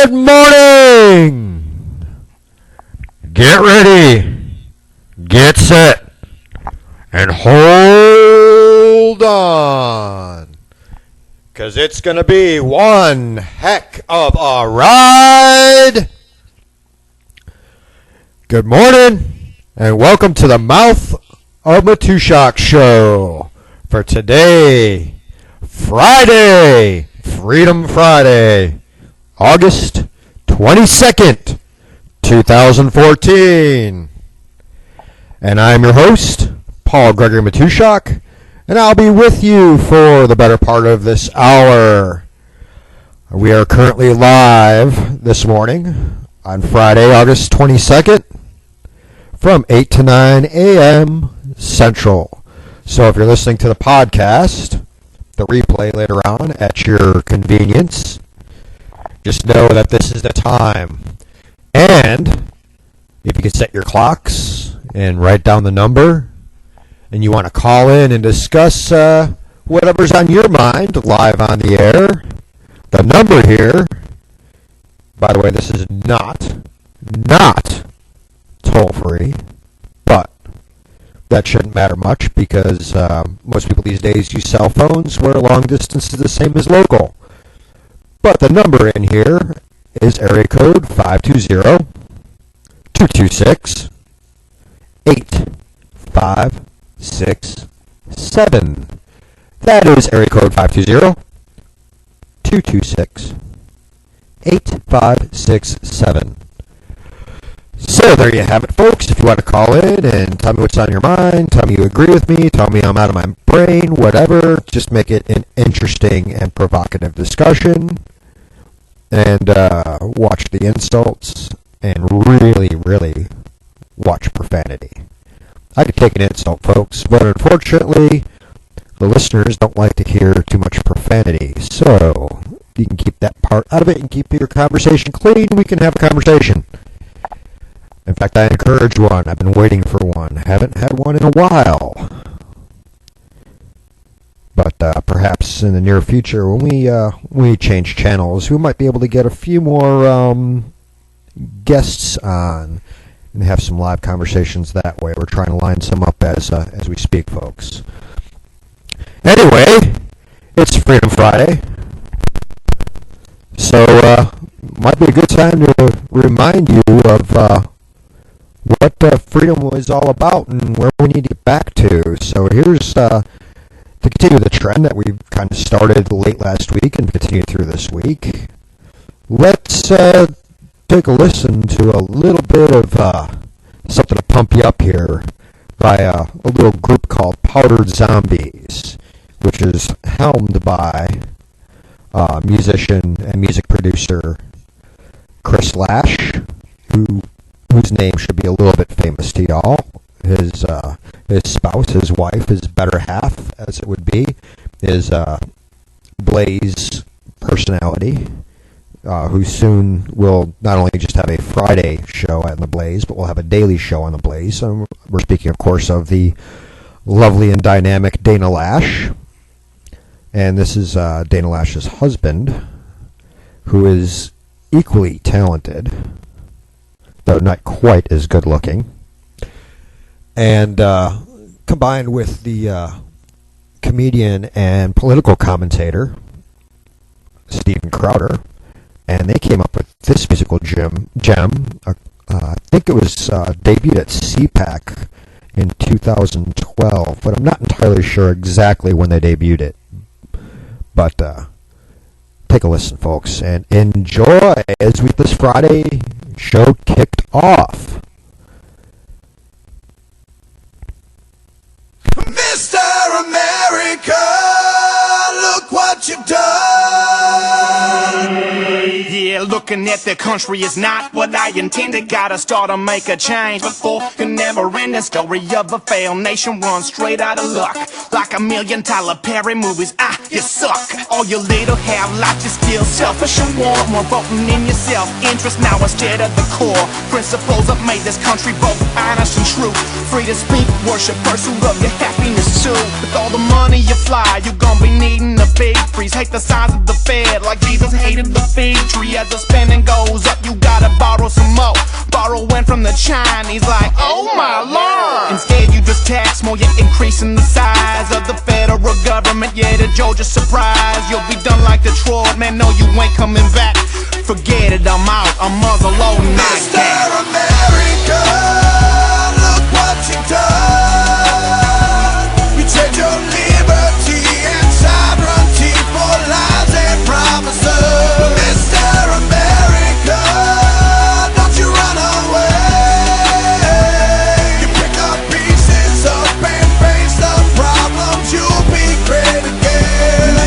Good morning! Get ready, get set, and hold on, because it's going to be one heck of a ride. Good morning, and welcome to the Mouth of Matuszak show for today, Friday, Freedom Friday, August 22nd, 2014. And I'm your host, Paul-Gregory Matuszak, and I'll be with you for the better part of this hour. We are currently live this morning on Friday, August 22nd, from 8 to 9 a.m. Central. So if you're listening to the podcast, the replay later on at your convenience, just know that this is the time. And if you can set your clocks and write down the number, and you want to call in and discuss whatever's on your mind live on the air, the number here, by the way, this is not toll-free, but that shouldn't matter much because most people these days use cell phones where long distance is the same as local. But the number in here is area code 520-226-8567. That is area code 520-226-8567. So there you have it, folks. If you want to call in and tell me what's on your mind, tell me you agree with me, tell me I'm out of my brain, whatever, just make it an interesting and provocative discussion. And watch the insults and really watch profanity. I could take an insult, folks, but unfortunately, the listeners don't like to hear too much profanity. So you can keep that part out of it and keep your conversation clean. We can have a conversation. In fact, I encourage one. I've been waiting for one. Haven't had one in a while. But perhaps in the near future, when we change channels, we might be able to get a few more guests on and have some live conversations that way. We're trying to line some up as we speak, folks. Anyway, it's Freedom Friday, so might be a good time to remind you of what freedom was all about and where we need to get back to. So here's to continue the trend that we've kind of started late last week and continue through this week. Let's take a listen to a little bit of something to pump you up here by a little group called Powdered Zombies, which is helmed by musician and music producer Chris Lash, whose name should be a little bit famous to y'all. His spouse, his wife, his better half, as it would be, is Blaze personality, who soon will not only just have a Friday show on the Blaze, but will have a daily show on the Blaze. And we're speaking, of course, of the lovely and dynamic Dana Lash. And this is Dana Lash's husband, who is equally talented, though not quite as good looking. And combined with the comedian and political commentator, Steven Crowder, and they came up with this musical gem. I think it was debuted at CPAC in 2012, but I'm not entirely sure exactly when they debuted it. But take a listen, folks, and enjoy as we this Friday show kicked off. Mr. America, look what you've done. Yeah, looking at the country is not what I intended. Gotta start to make a change before the never-ending story of a failed nation runs straight out of luck. Like $1 million Perry movies, you suck. All your little half-life is still selfish and want more voting in your self-interest now instead of the core principles that made this country both honest and true. Free to speak, worship, pursue of your happiness too. With all the money you fly, you're gonna be needing a big freeze. Hate the size of the Fed, like Jesus hated the fig tree. As the spending goes up, you gotta borrow some more. Borrowing from the Chinese, like, oh my lord. Instead, you just tax more, you're increasing the size of the federal government. Yeah, the Georgia surprise. You'll be done like Detroit, man. No, you ain't coming back. Forget it, I'm out. I'm muzzle loading my Mr. America, look what you've done. You trade your liberty and sovereignty for lies and promises. Mr. America, don't you run away. You pick up pieces up and face the problems. You'll be great again.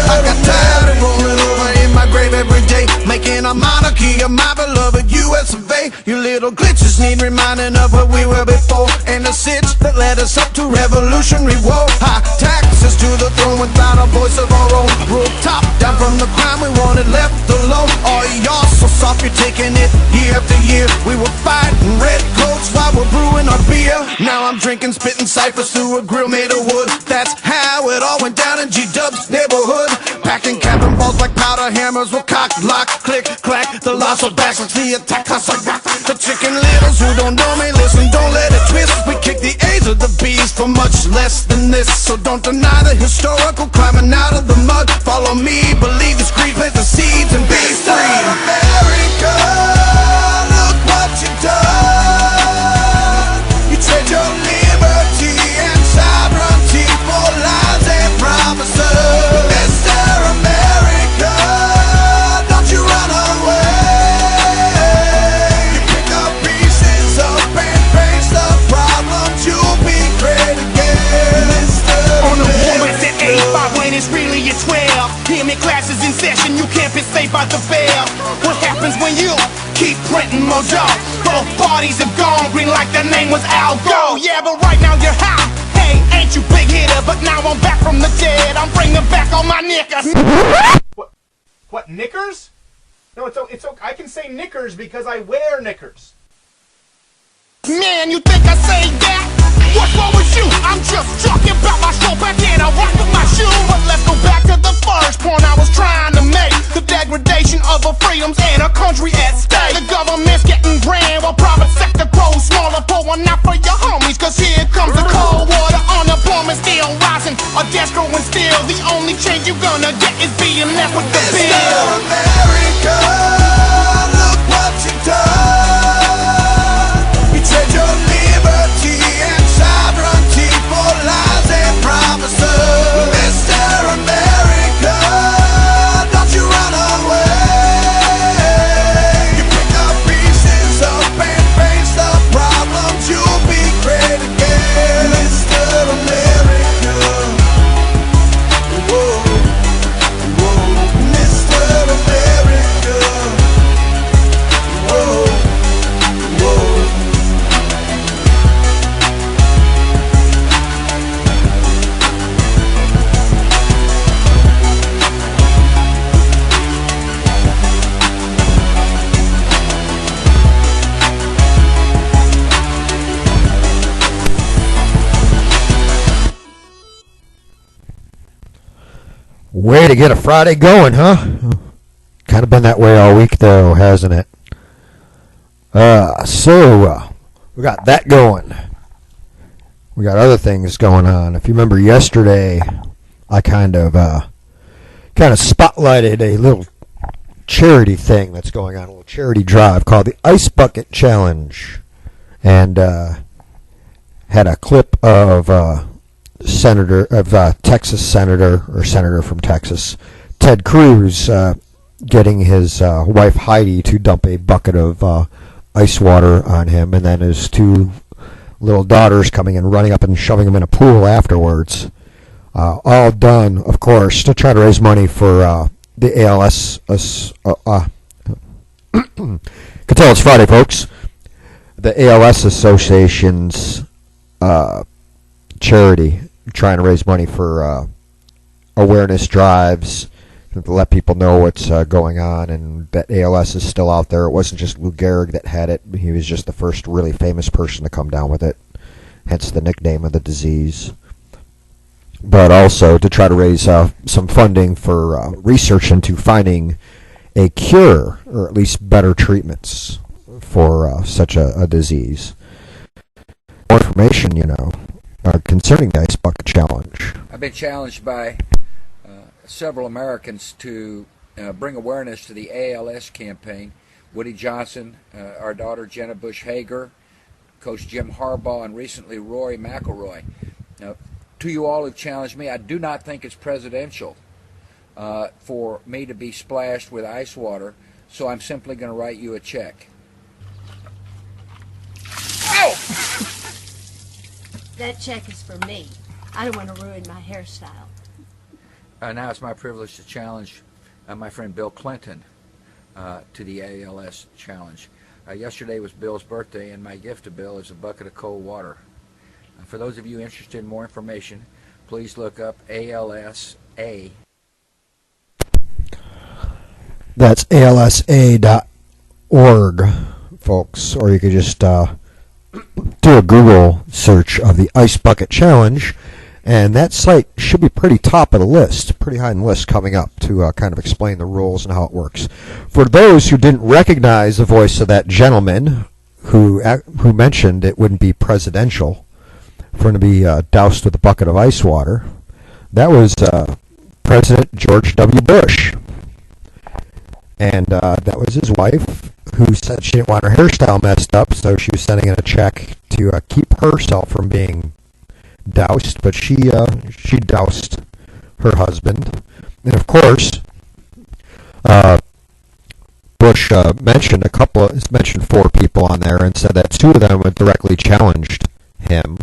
I got tired of rolling over in my grave every day, making a monarchy of my beloved US of A. You little glitches need reminding of what we were before, and the sits that led us up to revolutionary war. High taxes to the throne without a voice of our own. Rule top down from the crime we wanted left alone. Oh, y'all so soft, you're taking it year after year. We were fighting red coats while we're brewing our beer. Now I'm drinking, spitting ciphers through a grill made of wood. That's how it all went down in G-Dub's neighborhood. Packing cannon balls like powder hammers with cock, lock, click, clack. The loss of backs like the attack class like that. The chicken littles who don't know me, listen, don't let it twist. We kick the A's of the B's for much less than this. So don't deny the historical climbing out of the mud. Follow me, believe the screed, plant the seeds and be free. America, look what you've done. You trade your liberty and sovereignty for lies and promises. Mr. America, don't you run away. You pick up pieces up and face the problems. You'll be great again. On the woman at 85 when it's really at 12. Hear me, classes in session, you can't be safe out the fail. What happens when you keep printing more dough? Both parties have gone green like their name was Al Gore. Yeah, but right now you're high. Hey, ain't you big hitter? But now I'm back from the dead. I'm bringing back all my knickers. What, knickers? No, it's okay. I can say knickers because I wear knickers. Man, you think I say that? What's wrong with you? I'm just talking about my show back and I rock with my shoe. But let's go back to the first point I was trying to make. The degradation of our freedoms and our country at stake. The government's getting grand while private sector grows smaller. Pour one out for your homies, cause here comes the cold water. Unemployment still rising, our debt's growing still. The only change you're gonna get is being left with the bill. Mr. America, look what you've done. You trade your liberty and sovereignty for lies and promises. Mr. America, don't you run away. You pick up pieces up and face the problems. You'll be great again. Mr. America, whoa, whoa. Mr. America, whoa, whoa. Way to get a Friday going, huh? Kind of been that way all week, though, hasn't it? So we got that going. We got other things going on. If you remember yesterday, I kind of spotlighted a little charity thing that's going on, a little charity drive called the Ice Bucket Challenge, and had a clip of Texas senator from Texas, Ted Cruz, getting his wife Heidi to dump a bucket of ice water on him, and then his two little daughters coming and running up and shoving him in a pool afterwards. All done, of course, to try to raise money for the ALS. Can tell it's Friday, folks. The ALS Association's charity, trying to raise money for awareness drives to let people know what's going on, and that ALS is still out there. It wasn't just Lou Gehrig that had it. He was just the first really famous person to come down with it, hence the nickname of the disease. but also to try to raise some funding for research into finding a cure, or at least better treatments for such a disease. More information, concerning the Ice Bucket Challenge. I've been challenged by several Americans to bring awareness to the ALS campaign. Woody Johnson, our daughter Jenna Bush Hager, Coach Jim Harbaugh, and recently Rory McIlroy. Now, to you all who've challenged me, I do not think it's presidential for me to be splashed with ice water, so I'm simply going to write you a check. Ow! That check is for me. I don't want to ruin my hairstyle. Now it's my privilege to challenge my friend Bill Clinton to the ALS challenge. Yesterday was Bill's birthday, and my gift to Bill is a bucket of cold water. For those of you interested in more information, please look up ALSA. That's ALSA.org, folks, or you could just do a Google search of the Ice Bucket Challenge, and that site should be pretty top of the list, pretty high in the list coming up to kind of explain the rules and how it works. For those who didn't recognize the voice of that gentleman who mentioned it wouldn't be presidential for him to be doused with a bucket of ice water, that was President George W. Bush. And that was his wife, who said she didn't want her hairstyle messed up, so she was sending in a check to keep herself from being doused, but she doused her husband. And of course, Bush mentioned four people on there and said that two of them had directly challenged him,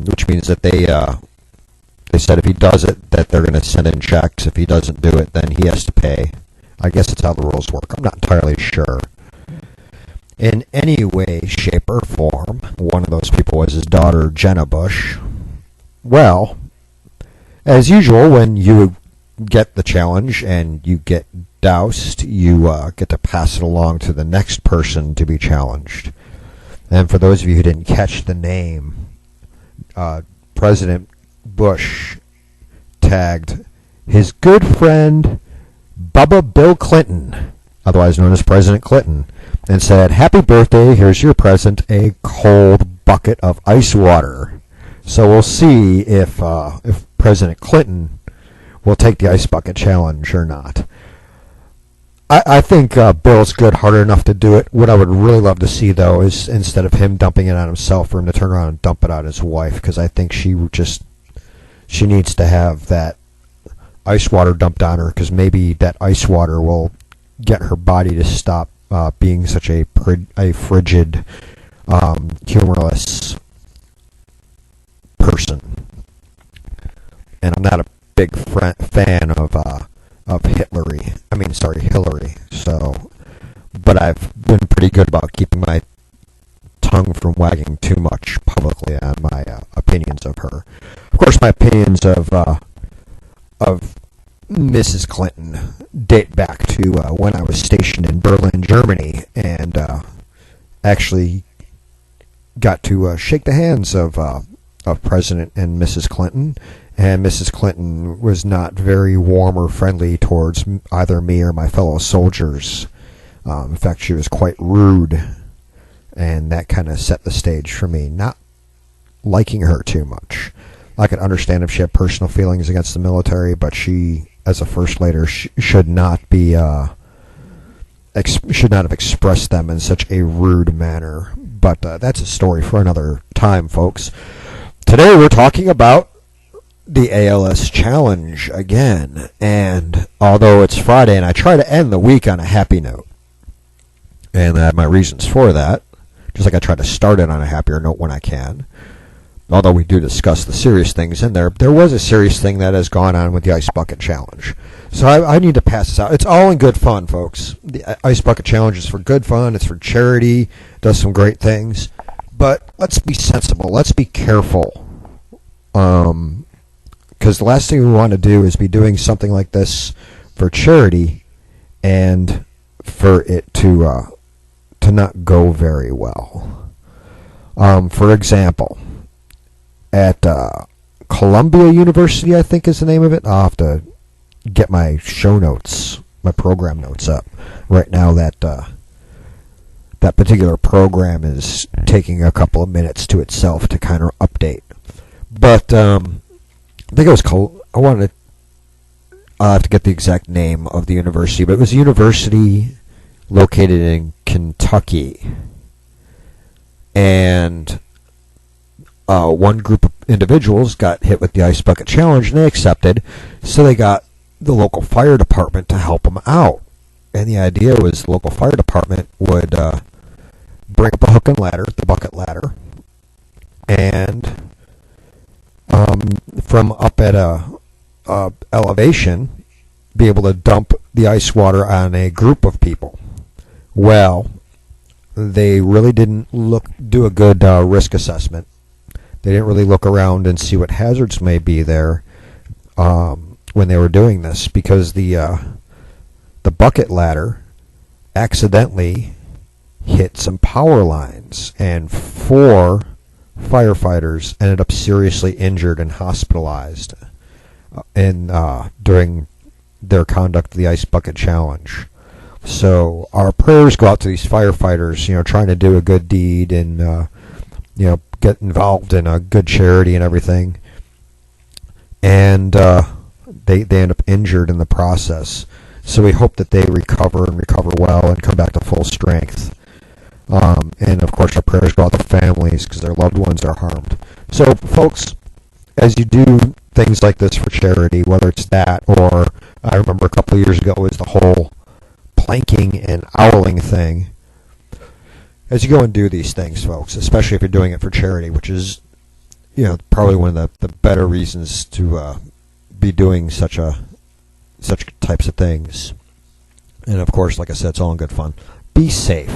which means that they said if he does it, that they're going to send in checks. If he doesn't do it, then he has to pay. I guess that's how the rules work. I'm not entirely sure. In any way, shape, or form, one of those people was his daughter, Jenna Bush. Well, as usual, when you get the challenge and you get doused, you get to pass it along to the next person to be challenged. And for those of you who didn't catch the name, President Bush tagged his good friend Bubba Bill Clinton, otherwise known as President Clinton, and said, "Happy birthday, here's your present, a cold bucket of ice water." So we'll see if President Clinton will take the Ice Bucket Challenge or not. I think Bill's good-hearted enough to do it. What I would really love to see, though, is instead of him dumping it on himself, for him to turn around and dump it on his wife, because I think she needs to have that ice water dumped on her, because maybe that ice water will get her body to stop being such a frigid, humorless person. And I'm not a big fan of Hillary. So, but I've been pretty good about keeping my tongue from wagging too much publicly on my opinions of her. Of course, my opinions of Mrs. Clinton date back to when I was stationed in Berlin, Germany, and actually got to shake the hands of President and Mrs. Clinton. And Mrs. Clinton was not very warm or friendly towards either me or my fellow soldiers. In fact, she was quite rude, and that kind of set the stage for me not liking her too much. I could understand if she had personal feelings against the military, but she, as a first lady, should not have expressed them in such a rude manner. But that's a story for another time, folks. Today we're talking about the ALS Challenge again, and although it's Friday and I try to end the week on a happy note, and I have my reasons for that, just like I try to start it on a happier note when I can, although we do discuss the serious things in there was a serious thing that has gone on with the Ice Bucket Challenge. So I need to pass this out. It's all in good fun, folks. The Ice Bucket Challenge is for good fun. It's for charity. It does some great things. But let's be sensible. Let's be careful. Because the last thing we want to do is be doing something like this for charity and for it to not go very well. For example, at Columbia University, I think is the name of it. I'll have to get my show notes, my program notes up. Right now that that particular program is taking a couple of minutes to itself to kind of update. But I think it was I'll have to get the exact name of the university, but it was a university located in Kentucky. And one group of individuals got hit with the Ice Bucket Challenge, and they accepted, so they got the local fire department to help them out. And the idea was the local fire department would bring up a hook and ladder, the bucket ladder, and from up at a elevation, be able to dump the ice water on a group of people. Well, they really didn't do a good risk assessment. They didn't really look around and see what hazards may be there when they were doing this, because the bucket ladder accidentally hit some power lines, and 4 firefighters ended up seriously injured and hospitalized during their conduct of the Ice Bucket Challenge. So our prayers go out to these firefighters, trying to do a good deed and get involved in a good charity and everything. And they end up injured in the process. So we hope that they recover well and come back to full strength. And of course our prayers go out to families because their loved ones are harmed. So folks, as you do things like this for charity, whether it's that, or I remember a couple of years ago was the whole planking and owling thing. As you go and do these things, folks, especially if you're doing it for charity, which is, probably one of the better reasons to be doing such types of things. And of course, like I said, it's all in good fun. Be safe.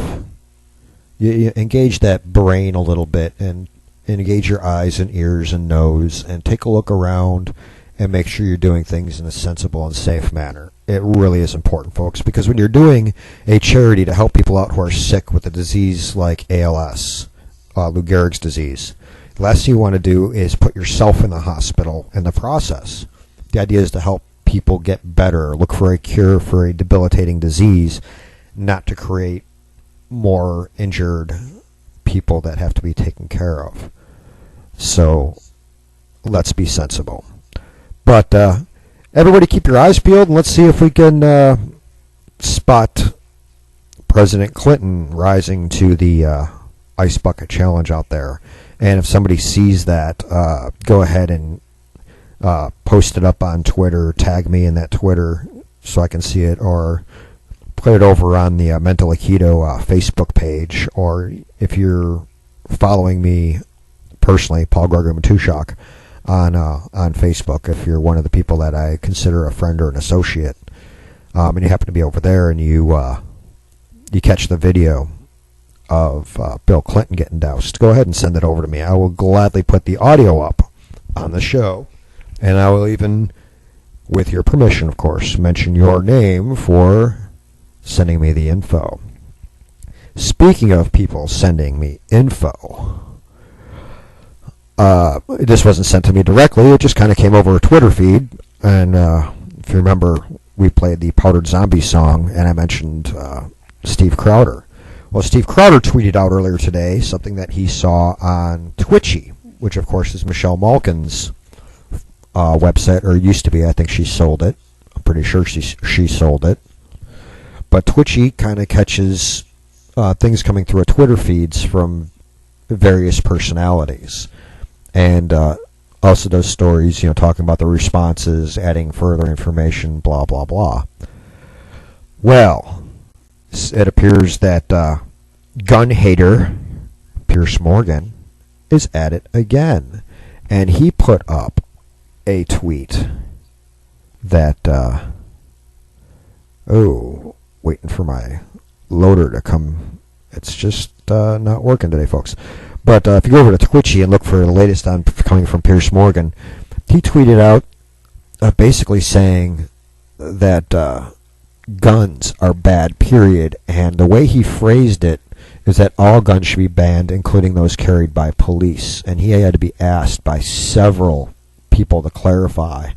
You engage that brain a little bit and engage your eyes and ears and nose and take a look around and make sure you're doing things in a sensible and safe manner. It really is important, folks, because when you're doing a charity to help people out who are sick with a disease like ALS, Lou Gehrig's disease, the last thing you want to do is put yourself in the hospital in the process. The idea is to help people get better, look for a cure for a debilitating disease, not to create more injured people that have to be taken care of. So let's be sensible. But everybody keep your eyes peeled, and let's see if we can spot President Clinton rising to the Ice Bucket Challenge out there. And if somebody sees that, go ahead and post it up on Twitter, tag me in that Twitter so I can see it, or put it over on the Mental Aikido Facebook page, or if you're following me personally, Paul-Gregory Matuszak, on Facebook, if you're one of the people that I consider a friend or an associate, and you happen to be over there and you catch the video of Bill Clinton getting doused, go ahead and send it over to me. I will gladly put the audio up on the show, and I will even, with your permission, of course, mention your name for sending me the info. Speaking of people sending me info, this wasn't sent to me directly. It just kind of came over a Twitter feed. And if you remember, we played the Powdered Zombie song, and I mentioned Steve Crowder. Well, Steve Crowder tweeted out earlier today something that he saw on Twitchy, which, of course, is Michelle Malkin's website, or used to be. I think she sold it. I'm pretty sure she sold it. But Twitchy kind of catches things coming through a Twitter feeds from various personalities. And also does stories, talking about the responses, adding further information, blah, blah, blah. Well, it appears that gun hater Piers Morgan is at it again. And he put up a tweet that, waiting for my loader to come. It's just not working today, folks. But if you go over to Twitchy and look for the latest on coming from Piers Morgan, he tweeted out basically saying that guns are bad, period. And the way he phrased it is that all guns should be banned, including those carried by police. And he had to be asked by several people to clarify